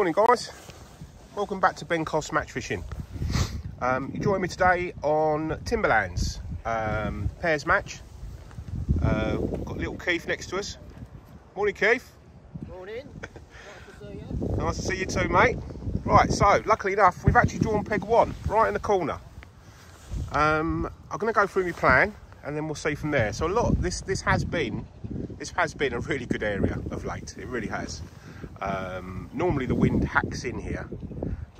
Morning guys, welcome back to Ben Coss Match Fishing. You join me today on Timberlands pairs match. Got little Keith next to us. Morning Keith. Morning. Nice to see you. Nice to see you too, mate. Right, so luckily enough we've actually drawn peg 1 right in the corner. I'm going to go through my plan and then we'll see from there. So this has been a really good area of late. It really has. Normally the wind hacks in here.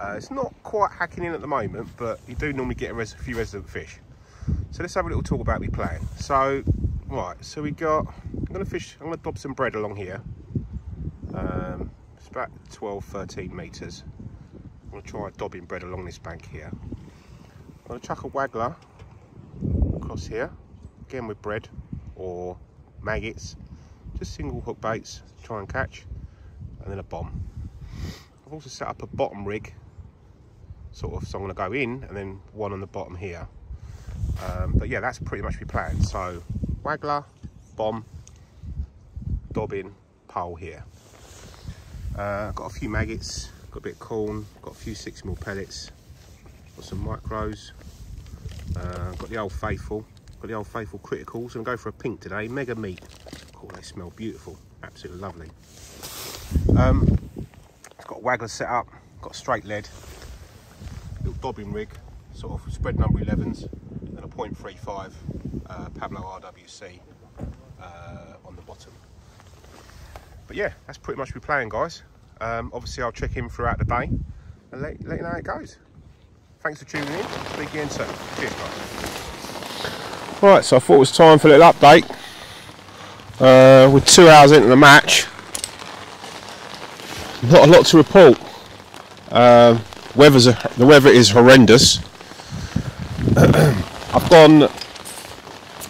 It's not quite hacking in at the moment, but you do normally get a few resident fish. So let's have a little talk about my plan. So right, so we got, I'm going to dob some bread along here. It's about 12-13 metres. I'm going to try dobbing bread along this bank here. I'm going to chuck a waggler across here, again with bread or maggots, just single hook baits to try and catch, and then a bomb. I've also set up a bottom rig, sort of, so I'm going to go in and then one on the bottom here. But yeah, that's pretty much my plan. So waggler, bomb, dobbing, pole here. Got a few maggots, got a bit of corn, got a few 6mm pellets, got some micros, got the old faithful criticals. I'm going to go for a pink today, mega meat. Oh, they smell beautiful, absolutely lovely. I've got a waggler set up, got a straight lead, little dobbing rig, sort of spread number 11s, and a 0.35 Pablo RWC on the bottom. But yeah, that's pretty much my plan, guys. Obviously I'll check in throughout the day and let you know how it goes. Thanks for tuning in. Speak again soon. Cheers, guys. Right, so I thought it was time for a little update. We're 2 hours into the match. Not a lot to report. The weather is horrendous.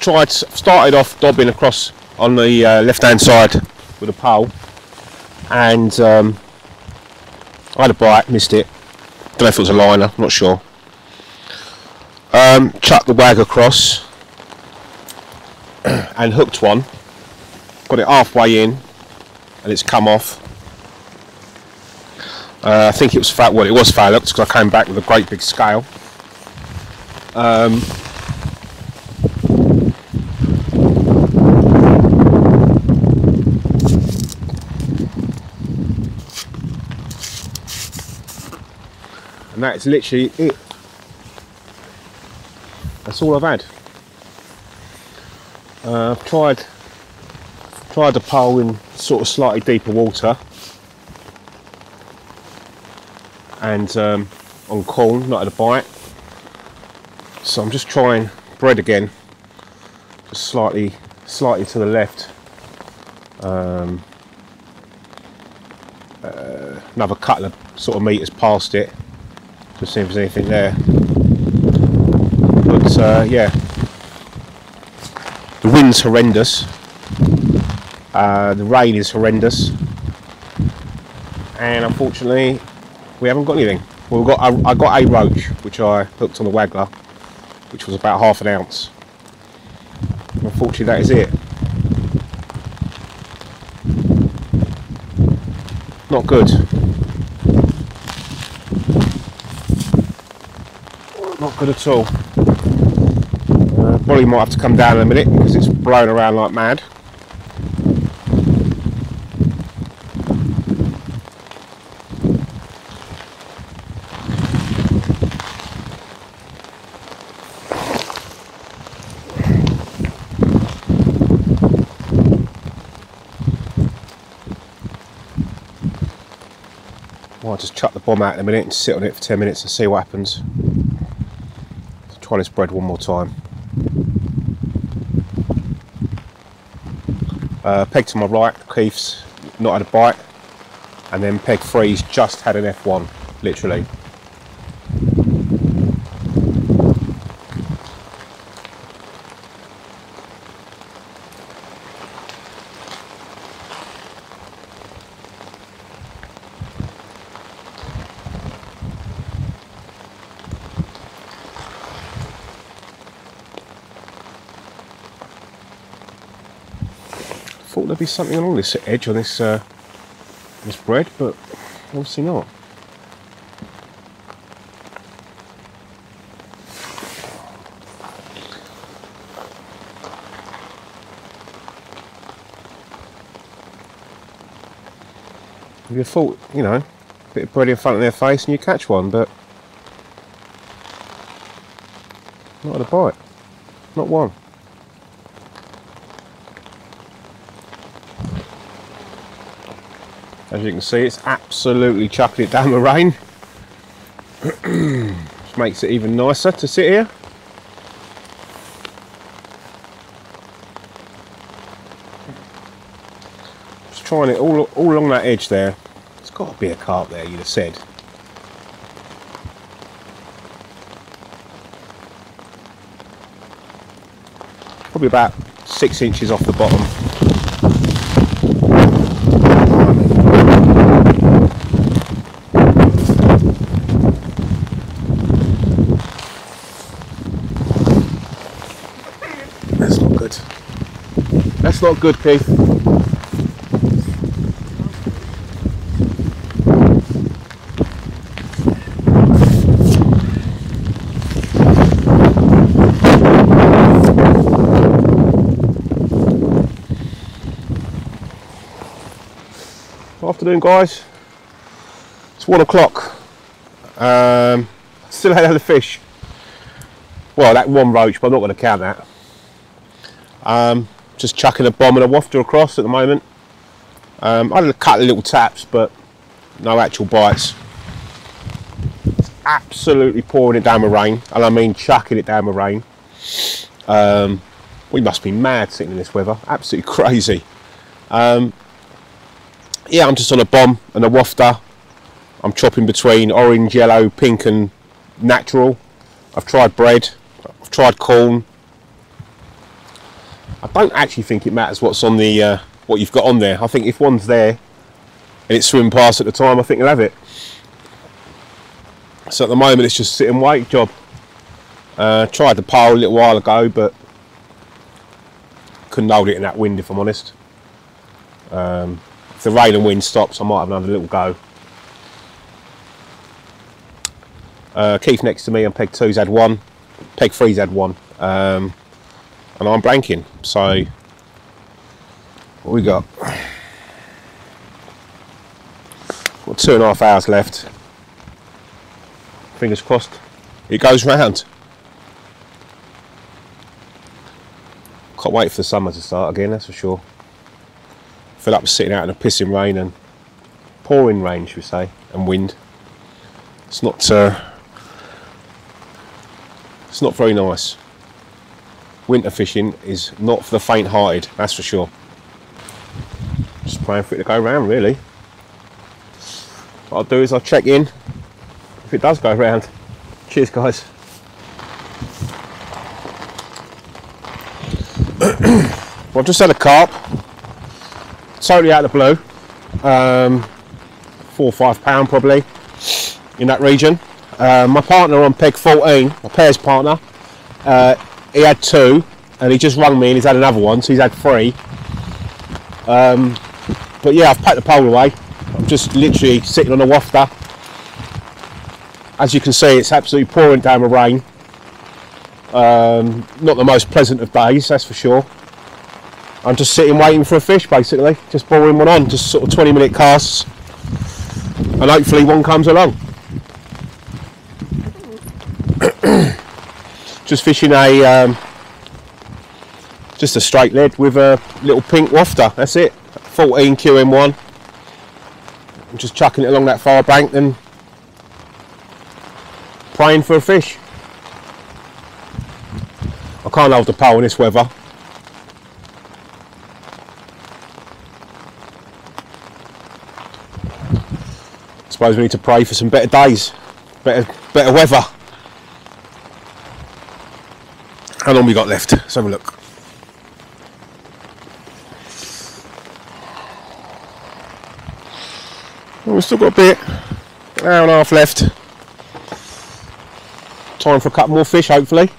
Started off dobbing across on the left-hand side with a pole, and I had a bite, missed it. Don't know if it was a liner, I'm not sure. Chucked the wag across and hooked one. Got it halfway in and it's come off. I think it was foul. Well, it was foul hooked because I came back with a great big scale. And that is literally it. That's all I've had. I've tried the pole in sort of slightly deeper water, and on corn, not had a bite. So I'm just trying bread again, just slightly to the left. Another couple of sort of meters past it, to see if there's anything there. But yeah, the wind's horrendous, the rain is horrendous, and unfortunately we haven't got anything. Well, I got a roach which I hooked on the waggler, which was about ½ an ounce. Unfortunately that is it. Not good. Not good at all. Probably might have to come down in a minute because it's blowing around like mad. Well, I'll just chuck the bomb out in a minute and sit on it for 10 minutes and see what happens. Let's try this bread one more time. Peg to my right, Keith's not had a bite, and then peg 3's just had an F1, literally. Thought there'd be something along this edge on this bread, but Obviously not. You'd have thought, you know, a bit of bread in front of their face and you catch one, but not a bite. Not one. As you can see, it's absolutely chucking it down the rain. Which makes it even nicer to sit here. Just trying it all along that edge there. There's got to be a carp there, you'd have said. Probably about 6 inches off the bottom. That's not good. That's not good, Keith. Afternoon, guys. It's 1 o'clock. Still had other fish. Well, that one roach, but I'm not going to count that. Just chucking a bomb and a wafter across at the moment. I had a couple of little taps, but no actual bites. It's absolutely pouring it down the rain, and I mean chucking it down the rain. We must be mad sitting in this weather. Absolutely crazy. Yeah, I'm just on a bomb and a wafter. I'm chopping between orange, yellow, pink and natural. I've tried bread, I've tried corn. I don't actually think it matters what's on the what you've got on there. I think if one's there and it's swimming past at the time, I think you'll have it. So at the moment it's just sit and wait job. Tried the pole a little while ago, but couldn't hold it in that wind, if I'm honest. If the rain and wind stops, I might have another little go. Keith next to me on peg 2's had one, peg 3's had one, and I'm blanking. So what we got? Got 2.5 hours left. Fingers crossed it goes round. Can't wait for the summer to start again, that's for sure. Feel like we're sitting out in a pissing rain and pouring rain, should we say, and wind. It's not very nice. Winter fishing is not for the faint-hearted, that's for sure. Just praying for it to go round, really. What I'll do is I'll check in if it does go round. Cheers, guys. Well, I've just had a carp. Totally out of the blue. 4 or 5 pound probably in that region. My partner on peg 14, my pair's partner, he had 2 and he just rung me and he's had another one, so he's had 3. But yeah, I've packed the pole away. I'm just literally sitting on a wafter. As you can see, it's absolutely pouring down the rain. Not the most pleasant of days, that's for sure. I'm just sitting waiting for a fish, basically, just boring one on, just sort of 20-minute casts, and hopefully one comes along. Just fishing just a straight lead with a little pink wafter, that's it, 14 QM1. I'm just chucking it along that far bank and praying for a fish. I can't hold the pole in this weather. I suppose we need to pray for some better days, better weather. How long we got left? Let's have a look. Well, we've still got a bit, an hour and a half left. Time for a couple more fish, hopefully.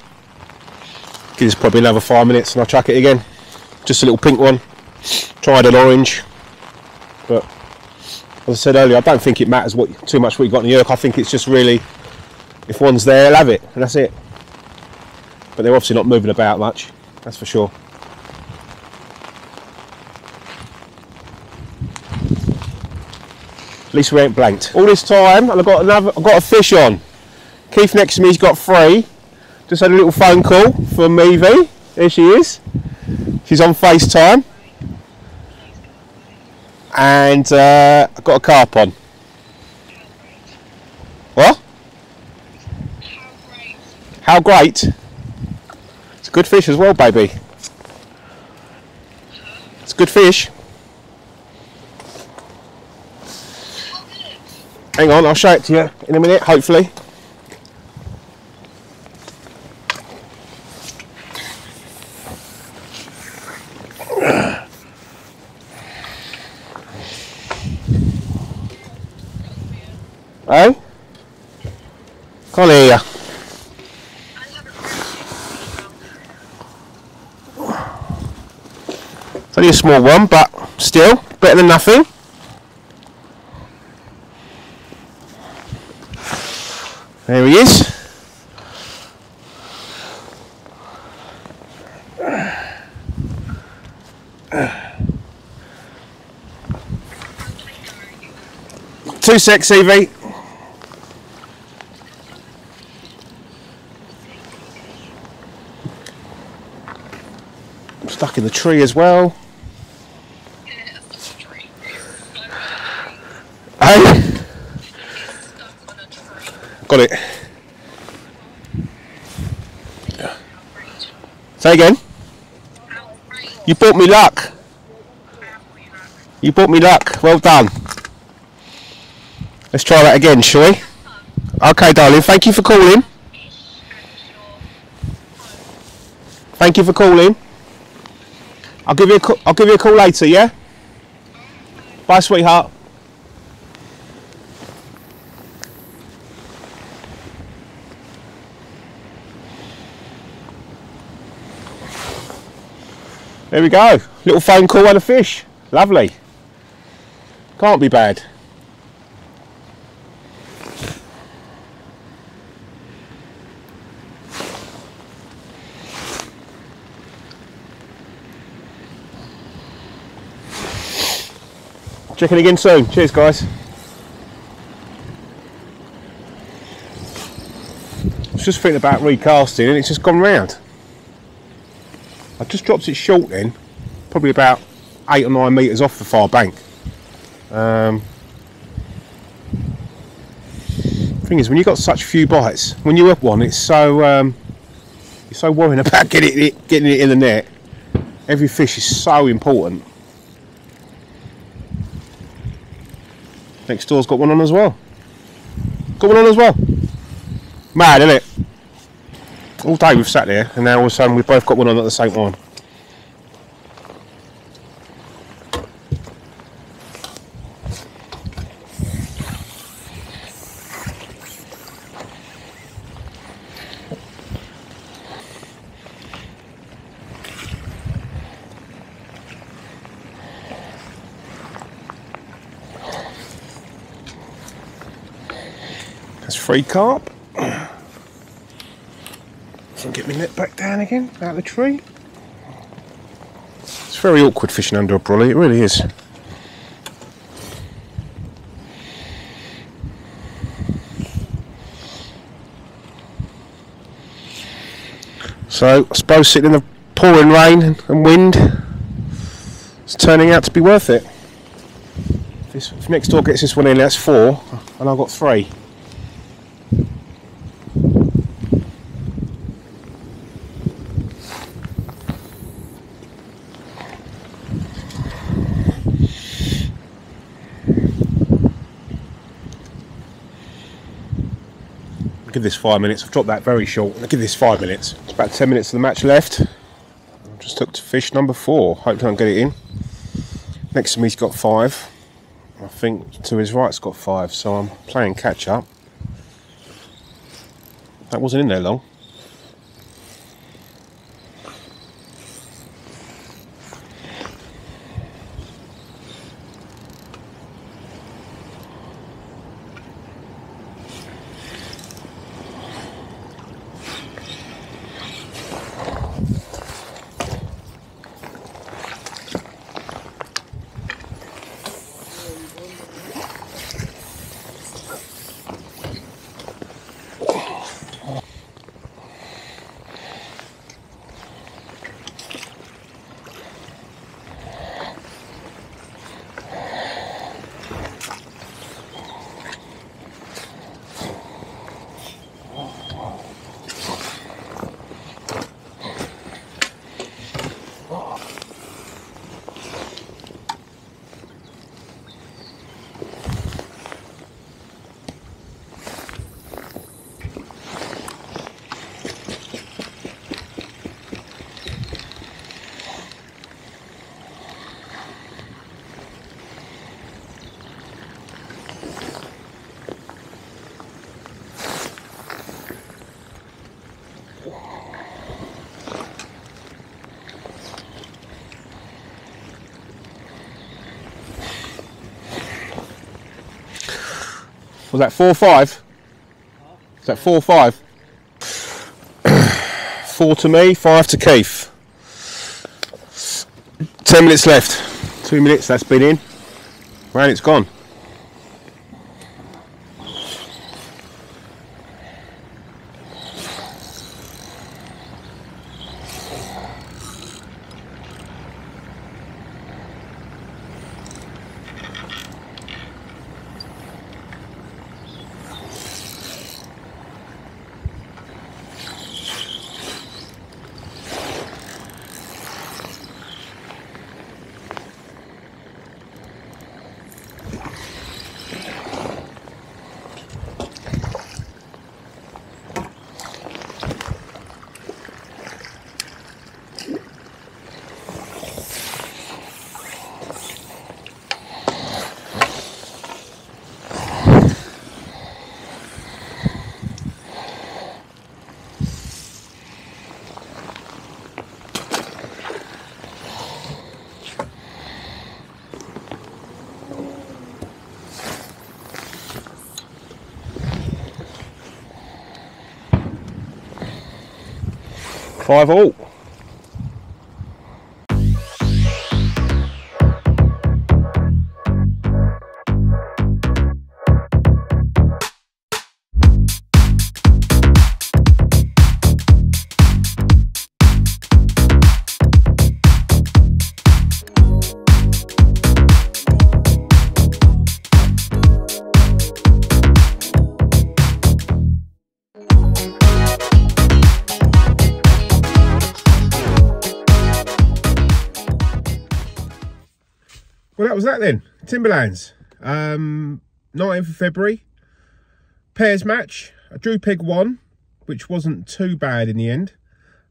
Give us probably another 5 minutes and I'll chuck it again. Just a little pink one. Tried an orange, but As I said earlier, I don't think it matters too much what you got in the hook. I think it's just really, if one's there, they'll have it, and that's it. But they're obviously not moving about much, that's for sure. At least we ain't blanked. All this time, and I've got a fish on. Keith next to me's got 3. Just had a little phone call from Evie. There she is. She's on FaceTime. And I've got a carp on. What? How great? It's a good fish as well, baby. It's a good fish. Hang on, I'll show it to you in a minute, hopefully. Oh? Can't hear you. It's only a small one, but still, better than nothing. There he is. Too sexy, Evie. Stuck in the tree as well. Hey? Got it. Say again. You brought me luck. You brought me luck. Well done. Let's try that again, shall we? Okay, darling. Thank you for calling. Thank you for calling. I'll give you a call later, yeah? Bye, sweetheart. There we go. Little phone call and a fish. Lovely. Can't be bad. Checking again soon. Cheers, guys. I was just thinking about recasting and it's just gone round. I just dropped it short then, probably about 8 or 9 metres off the far bank. Thing is, when you've got such few bites, when you hook one, it's so you're so worried about getting it in the net. Every fish is so important. Next door's got one on as well. Got one on as well. Mad, isn't it? All day we've sat there, and now all of a sudden we've both got one on at the same time. That's 3 carp. So I'll get my net back down again, out of the tree. It's very awkward fishing under a brolly, it really is. So I suppose sitting in the pouring rain and wind, it's turning out to be worth it. If next door gets this one in, that's 4, and I've got 3. Give this 5 minutes. I've dropped that very short. I'll give this 5 minutes. It's about 10 minutes of the match left. I've just took to fish number 4. Hope I don't get it in. Next to me's got 5. I think to his right's got 5. So I'm playing catch up. That wasn't in there long. Was that 4-5? Is that 4-5? 4 to me, 5 to Keith. 10 minutes left. 2 minutes, that's been in. Round it's gone. Five all. Well, that was that then. Timberlands. 19th of February. Pairs match. I drew peg 1, which wasn't too bad in the end.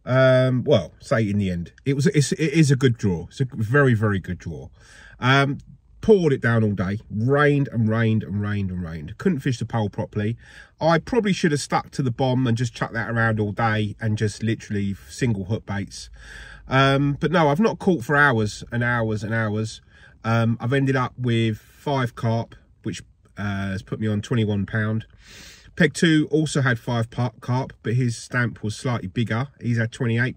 Well, say in the end. It is a good draw. It's a very, very good draw. Poured it down all day. Rained and rained and rained and rained. Couldn't fish the pole properly. I probably should have stuck to the bomb and just chucked that around all day and just literally single hook baits. But no, I've not caught for hours and hours and hours. I've ended up with 5 carp, which has put me on £21. Peg 2 also had 5 carp, but his stamp was slightly bigger. He's had £28.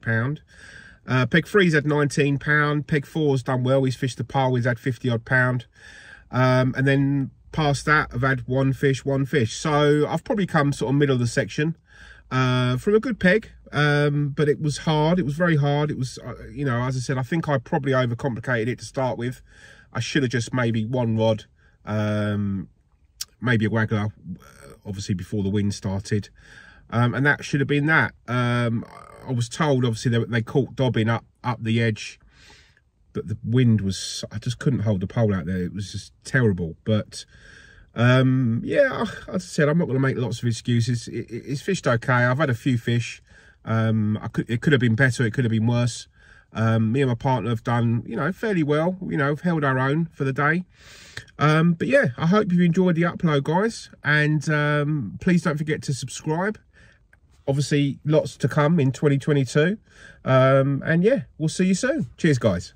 Peg 3's had £19. Peg 4's done well. He's fished the pole. He's had 50 odd pound. And then past that, I've had one fish. So I've probably come sort of middle of the section from a good peg. But it was hard. It was very hard. It was, you know, as I said, I think I probably overcomplicated it to start with. I should have just maybe one rod, maybe a waggler, obviously before the wind started. And that should have been that. I was told, obviously, they caught dobbing up the edge, but the wind was, I just couldn't hold the pole out there. It was just terrible. But yeah, as I said, I'm not going to make lots of excuses. It's fished okay. I've had a few fish. It could have been better. It could have been worse. Me and my partner have done, you know, fairly well. You know, have held our own for the day. But yeah, I hope you've enjoyed the upload, guys. And please don't forget to subscribe. Obviously, lots to come in 2022. And yeah, we'll see you soon. Cheers, guys.